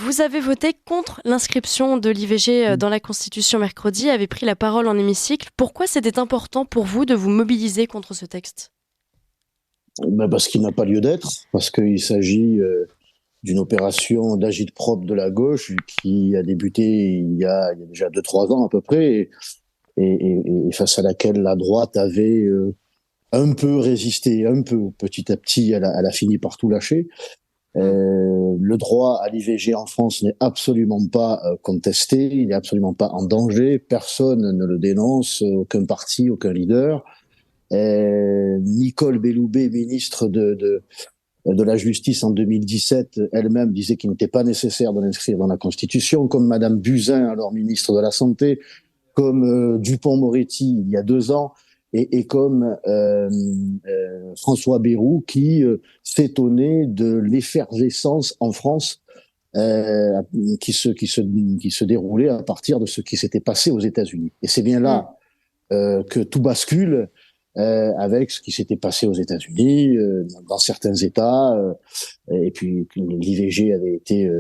Vous avez voté contre l'inscription de l'IVG dans la Constitution mercredi, avez pris la parole en hémicycle. Pourquoi c'était important pour vous de vous mobiliser contre ce texte ? Parce qu'il n'a pas lieu d'être, parce qu'il s'agit d'une opération d'agit-prop de la gauche qui a débuté il y a déjà 2-3 ans à peu près, et face à laquelle la droite avait un peu résisté, un peu. Petit à petit, elle a fini par tout lâcher. Le droit à l'IVG en France n'est absolument pas contesté, il n'est absolument pas en danger, personne ne le dénonce, aucun parti, aucun leader. Nicole Belloubet, ministre de la Justice en 2017, elle-même disait qu'il n'était pas nécessaire de l'inscrire dans la Constitution, comme Madame Buzyn, alors ministre de la Santé, comme Dupond-Moretti il y a 2 ans, et comme François Bayrou, qui s'étonnait de l'effervescence en France qui se déroulait à partir de ce qui s'était passé aux États-Unis. Et c'est bien là que tout bascule avec ce qui s'était passé aux États-Unis, dans certains États, et puis l'IVG avait été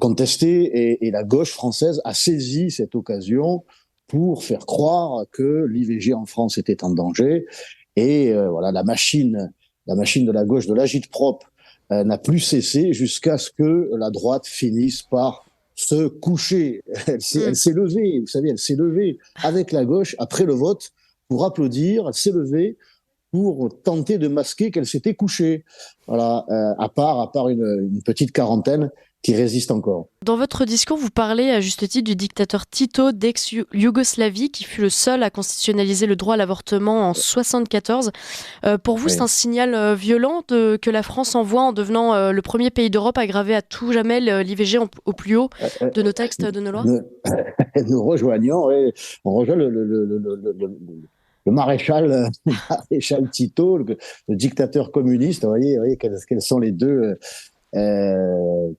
contesté, et la gauche française a saisi cette occasion pour faire croire que l'IVG en France était en danger. Et voilà, la machine de la gauche, de l'agit-prop, n'a plus cessé jusqu'à ce que la droite finisse par se coucher. Elle s'est levée, vous savez, elle s'est levée avec la gauche après le vote pour applaudir. Elle s'est levée pour tenter de masquer qu'elle s'était couchée. Voilà, à part une petite quarantaine qui résiste encore. Dans votre discours, vous parlez à juste titre du dictateur Tito d'ex-Yougoslavie, qui fut le seul à constitutionnaliser le droit à l'avortement en 1974. Pour vous, c'est un signal violent que la France envoie en devenant le premier pays d'Europe à graver à tout jamais l'IVG au plus haut de nos textes, de nos lois ? Nous rejoignons, on rejoint le maréchal Tito, le dictateur communiste. Vous voyez quels sont les deux.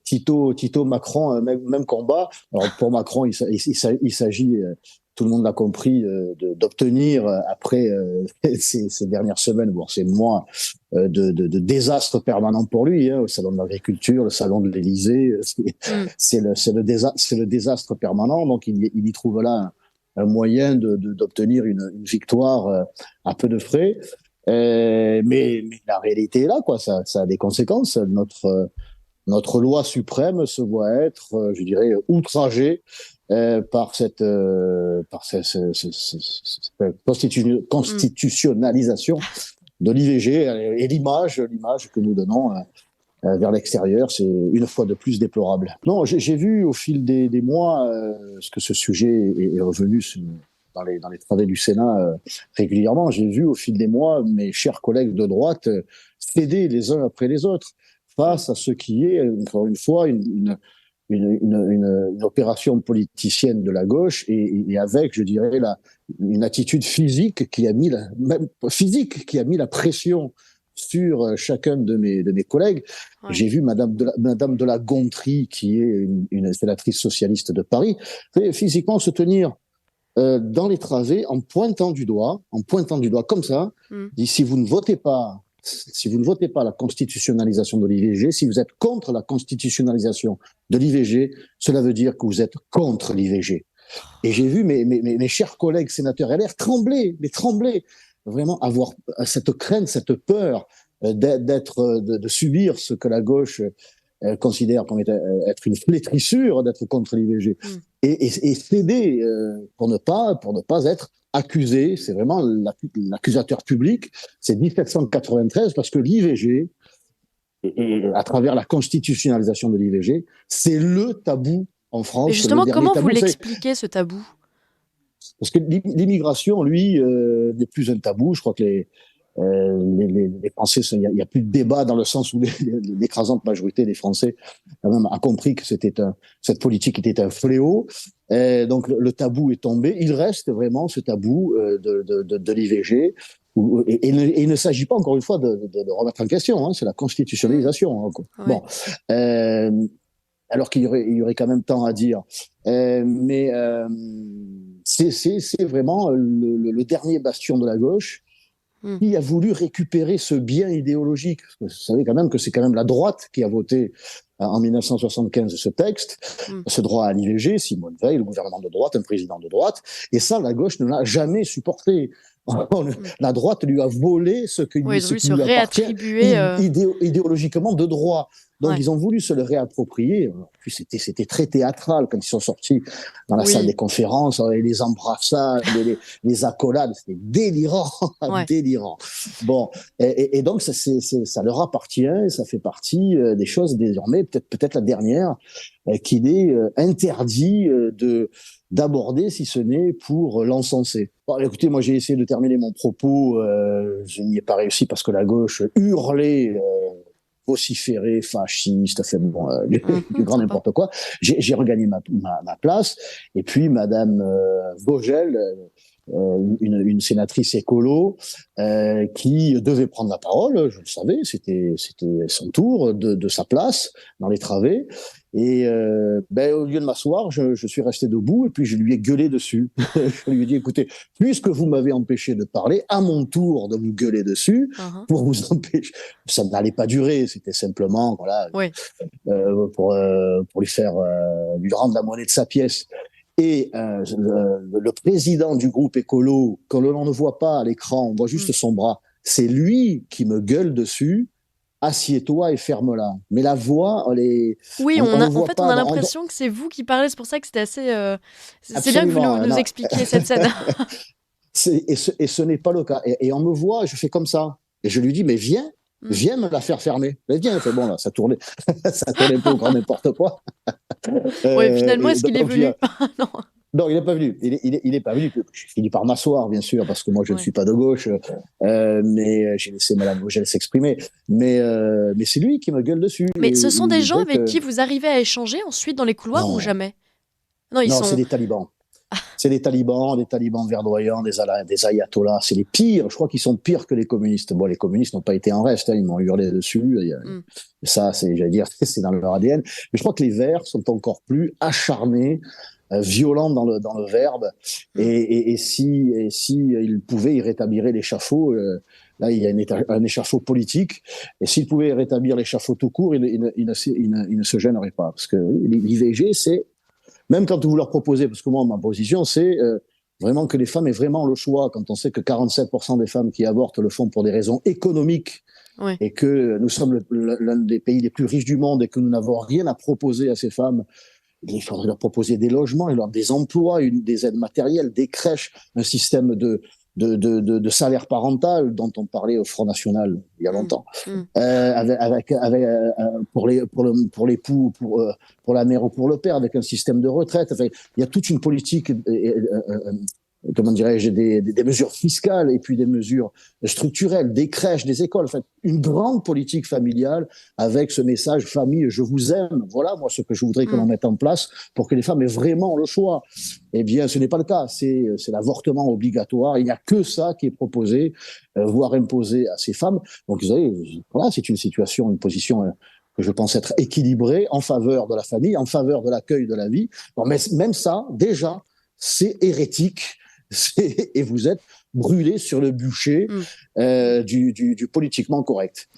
Tito, Macron, même combat. Alors pour Macron, il s'agit, tout le monde l'a compris, d'obtenir après ces dernières semaines, voire ces mois, de désastres permanents pour lui, au salon de l'agriculture, le salon de l'Élysée, c'est le désastre permanent. Donc il y trouve là un moyen d'obtenir une victoire à peu de frais. Mais la réalité est là, quoi. Ça a des conséquences. Notre loi suprême se voit être, je dirais, outragée par cette constitutionnalisation de l'IVG, et l'image que nous donnons vers l'extérieur, c'est une fois de plus déplorable. Non, j'ai vu au fil des mois, parce que ce sujet est revenu dans les travaux du Sénat régulièrement, j'ai vu au fil des mois mes chers collègues de droite céder les uns après les autres face à ce qui est, encore une fois, une opération politicienne de la gauche, et avec, je dirais, une attitude physique qui a mis la pression sur chacun de mes collègues. Ouais. J'ai vu Madame de la Gontrie, qui est une sénatrice socialiste de Paris, physiquement se tenir dans les travées en pointant du doigt comme ça, dit si vous ne votez pas la constitutionnalisation de l'IVG, si vous êtes contre la constitutionnalisation de l'IVG, cela veut dire que vous êtes contre l'IVG. Et j'ai vu mes chers collègues sénateurs LR trembler, vraiment avoir cette crainte, cette peur de subir ce que la gauche considère comme être une flétrissure, d'être contre l'IVG, et céder pour ne pas être accusé. C'est vraiment l'accusateur public, c'est 1793, parce que l'IVG, et à travers la constitutionnalisation de l'IVG, c'est le tabou en France. Et justement, comment vous l'expliquez, ce tabou ? Parce que l'immigration, lui, n'est plus un tabou. Je crois que les Français, il n'y a plus de débat, dans le sens où l'écrasante majorité des Français quand même a compris que cette politique était un fléau. Donc le tabou est tombé. Il reste vraiment ce tabou de l'IVG. Et il ne s'agit pas, encore une fois, de remettre en question. Hein, c'est la constitutionnalisation. Hein. Bon, alors qu'il y aurait quand même tant à dire. Mais c'est vraiment le dernier bastion de la gauche. Mm. qui a voulu récupérer ce bien idéologique. Parce que vous savez quand même que c'est quand même la droite qui a voté en 1975 ce texte, ce droit à l'IVG, Simone Veil, le gouvernement de droite, un président de droite, et ça, la gauche ne l'a jamais supporté. La droite lui a volé ce qui Oui, ils ont voulu se lui appartient réattribuer. idéologiquement de droit. Donc, Ouais. ils ont voulu se le réapproprier. Puis, c'était très théâtral quand ils sont sortis dans la salle des conférences, les embrassades, les accolades. C'était délirant, Ouais. délirant. Bon. Et donc, ça leur appartient, ça fait partie des choses désormais, peut-être la dernière, qu'il est interdit d'aborder, si ce n'est pour l'encenser. Bon, écoutez, moi j'ai essayé de terminer mon propos, je n'y ai pas réussi parce que la gauche hurlait, vociférait, fasciste, fait bon, du grand n'importe quoi. J'ai regagné ma place, et puis Madame Vogel, une sénatrice écolo qui devait prendre la parole, je le savais, c'était son tour de sa place dans les travées. Et au lieu de m'asseoir, je suis resté debout et puis je lui ai gueulé dessus. Je lui ai dit, écoutez, puisque vous m'avez empêché de parler, à mon tour de vous gueuler dessus pour vous empêcher. Ça n'allait pas durer, c'était simplement voilà, pour lui rendre la monnaie de sa pièce. Et le président du groupe écolo, quand l'on ne voit pas à l'écran, on voit juste son bras, c'est lui qui me gueule dessus. Assieds-toi et ferme-la. Mais la voix, elle est... Oui, on a l'impression que c'est vous qui parlez, c'est pour ça que c'était assez... C'est bien que vous nous expliquiez cette scène. Et ce n'est pas le cas. Et on me voit, je fais comme ça. Et je lui dis, mais viens me la faire fermer. Mais viens, fait bon, là, ça tournait un peu au grand n'importe quoi. Finalement, est-ce qu'il est venu? Non, il n'est pas venu. Il est pas venu. Je finis par m'asseoir, bien sûr, parce que moi, je ne suis pas de gauche, mais j'ai laissé Madame Vogel s'exprimer. Mais c'est lui qui me gueule dessus. Mais ce sont des gens avec qui vous arrivez à échanger ensuite dans les couloirs ou jamais? Non, c'est des talibans. C'est des talibans verdoyants, des ayatollahs. C'est les pires. Je crois qu'ils sont pires que les communistes. Bon, les communistes n'ont pas été en reste. Ils m'ont hurlé dessus. Ça, j'allais dire, c'est dans leur ADN. Mais je crois que les Verts sont encore plus acharnés, violents dans le verbe. Et si ils pouvaient, ils rétabliraient l'échafaud. Là, il y a un échafaud politique. Et s'ils pouvaient rétablir l'échafaud tout court, ils ne se gêneraient pas. Parce que l'IVG, c'est même quand vous leur proposez, parce que moi, ma position, c'est vraiment que les femmes aient vraiment le choix. Quand on sait que 47% des femmes qui avortent le font pour des raisons économiques, et que nous sommes l'un des pays les plus riches du monde et que nous n'avons rien à proposer à ces femmes, il faudrait leur proposer des logements, des emplois, des aides matérielles, des crèches, un système de salaire parental dont on parlait au Front National il y a longtemps, pour l'époux, pour la mère ou pour le père, avec un système de retraite. Enfin, il y a toute une politique, comment dirais-je, des mesures fiscales et puis des mesures structurelles, des crèches, des écoles. Enfin, une grande politique familiale avec ce message famille, je vous aime. Voilà, moi, ce que je voudrais que l'on mette en place pour que les femmes aient vraiment le choix. Eh bien, ce n'est pas le cas. C'est l'avortement obligatoire. Il n'y a que ça qui est proposé, voire imposé à ces femmes. Donc, vous savez, voilà, c'est une situation, une position que je pense être équilibrée en faveur de la famille, en faveur de l'accueil de la vie. Bon, mais même ça, déjà, c'est hérétique. Et vous êtes brûlé sur le bûcher du politiquement correct.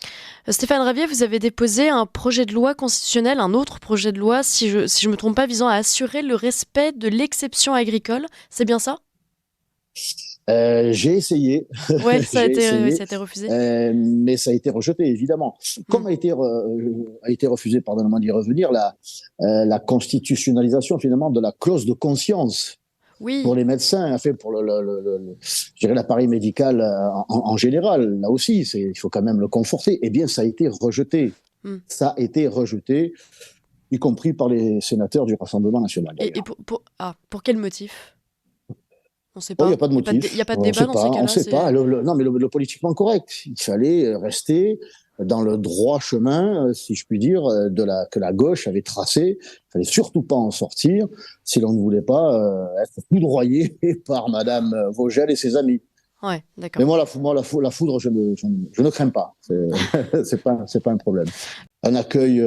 Stéphane Ravier, vous avez déposé un projet de loi constitutionnel, un autre projet de loi, si je me trompe pas, visant à assurer le respect de l'exception agricole. C'est bien ça? J'ai essayé. Ouais, ça a été refusé. Mais ça a été rejeté, évidemment. Comme a été refusé, pardonnez-moi d'y revenir, la constitutionnalisation, finalement, de la clause de conscience. Oui. Pour les médecins, fait pour je dirais l'appareil médical en général, là aussi, il faut quand même le conforter. Eh bien, ça a été rejeté. Ça a été rejeté, y compris par les sénateurs du Rassemblement national. Et pour quel motif? On ne sait pas. Il n'y a pas de motif. Il n'y a pas de débat dans ces cas-là. On ne sait pas. Non, mais le politiquement correct. Il fallait rester dans le droit chemin, si je puis dire, que la gauche avait tracé. Il fallait surtout pas en sortir si l'on ne voulait pas être foudroyé par Madame Vogel et ses amis. Ouais, d'accord. Mais moi, la foudre, je ne crains pas. C'est pas un problème. Un accueil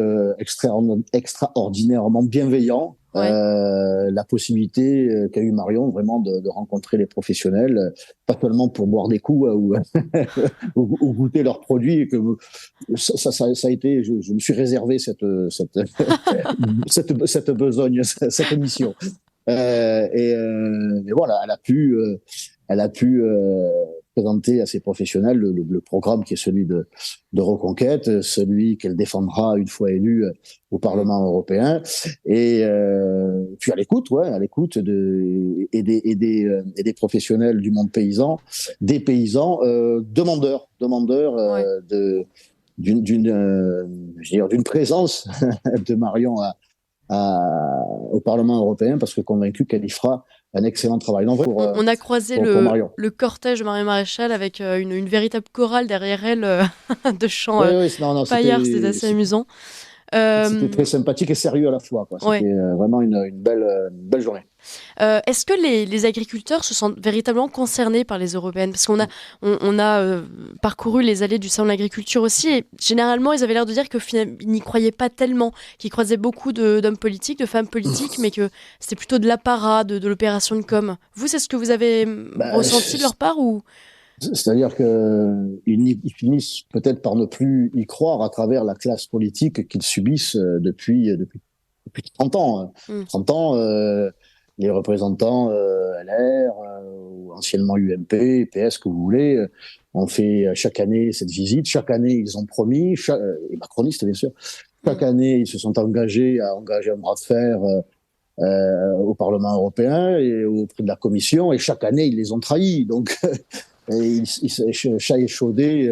extraordinairement bienveillant. Ouais. la possibilité qu'a eu Marion vraiment de rencontrer les professionnels, pas seulement pour boire des coups ou goûter leurs produits. Et que ça a été, je me suis réservé cette besogne, cette mission. Et voilà, elle a pu présenter à ses professionnels le programme qui est celui de Reconquête, celui qu'elle défendra une fois élue au Parlement européen. Et puis à l'écoute des professionnels du monde paysan, des paysans demandeurs Ouais. d'une présence de Marion au Parlement européen, parce que convaincu qu'elle y fera un excellent travail. Non, On a croisé pour Marion. le cortège de Marion Maréchal avec une véritable chorale derrière elle de chants Oui, oui, non, non, paillards, c'était assez amusant. c'était très sympathique et sérieux à la fois, quoi. Ouais. C'était vraiment une belle journée. Est-ce que les agriculteurs se sentent véritablement concernés par les européennes? Parce on a parcouru les allées du salon de l'agriculture aussi, et généralement, ils avaient l'air de dire que finalement, ils n'y croyaient pas tellement, qu'ils croisaient beaucoup d'hommes politiques, de femmes politiques, mais que c'était plutôt de l'apparat, de l'opération de com. Vous, c'est ce que vous avez Bah, ressenti de leur part ou... c'est-à-dire qu'ils finissent peut-être par ne plus y croire à travers la classe politique qu'ils subissent depuis 30 ans. Hein. Hmm. 30 ans, les représentants LR, ou anciennement UMP, PS, que vous voulez, ont fait chaque année cette visite. Chaque année, ils ont promis, et macronistes bien sûr, chaque année, ils se sont engagés à engager un bras de fer au Parlement européen et auprès de la Commission, et chaque année, ils les ont trahis. Donc, chat échaudé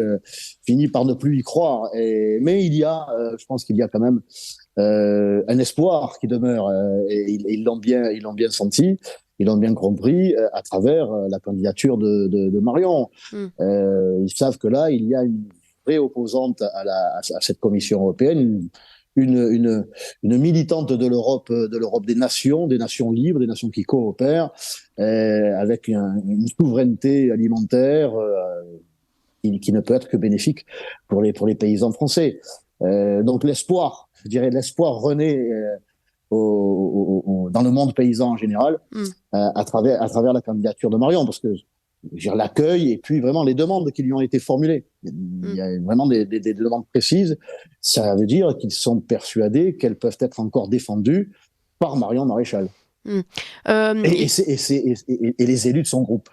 finit par ne plus y croire. Mais je pense qu'il y a quand même un espoir qui demeure, et ils l'ont bien senti, ils l'ont bien compris à travers la candidature de Marion. Mm. Ils savent que là, il y a une vraie opposante à cette Commission européenne, une militante de l'Europe des nations libres, des nations qui coopèrent, avec une souveraineté alimentaire qui ne peut être que bénéfique pour les paysans français. Donc l'espoir, je dirais l'espoir renaît dans le monde paysan en général, à travers la candidature de Marion, parce que l'accueil et puis vraiment les demandes qui lui ont été formulées. Il y a vraiment des demandes précises. Ça veut dire qu'ils sont persuadés qu'elles peuvent être encore défendues par Marion Maréchal. Et les élus de son groupe.